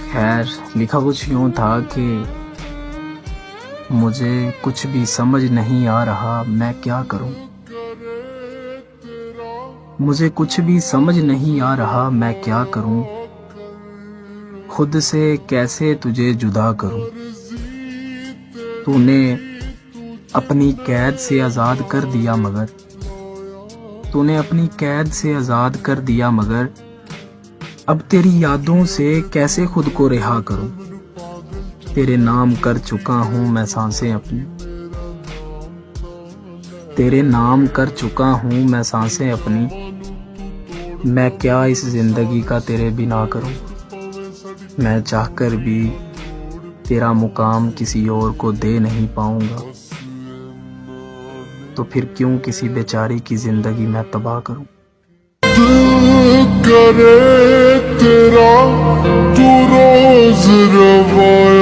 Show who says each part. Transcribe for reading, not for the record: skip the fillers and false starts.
Speaker 1: खैर, लिखा कुछ यूँ था कि मुझे कुछ भी समझ नहीं आ रहा मैं क्या करूं। मुझे कुछ भी समझ नहीं आ रहा मैं क्या करूं। खुद से कैसे तुझे जुदा करूं। तूने अपनी कैद से आज़ाद कर दिया मगर तूने अपनी कैद से आज़ाद कर दिया मगर अब तेरी यादों से कैसे खुद को रिहा करूं। तेरे नाम कर चुका हूं मैं सांसें अपनी। तेरे नाम कर चुका हूं मैं सांसें अपनी। मैं क्या इस जिंदगी का तेरे बिना करूं। मैं चाहकर भी तेरा मुकाम किसी और को दे नहीं पाऊंगा। तो फिर क्यों किसी बेचारी की जिंदगी मैं तबाह करूं।
Speaker 2: दिल करे तेरा तू रोज रवाए।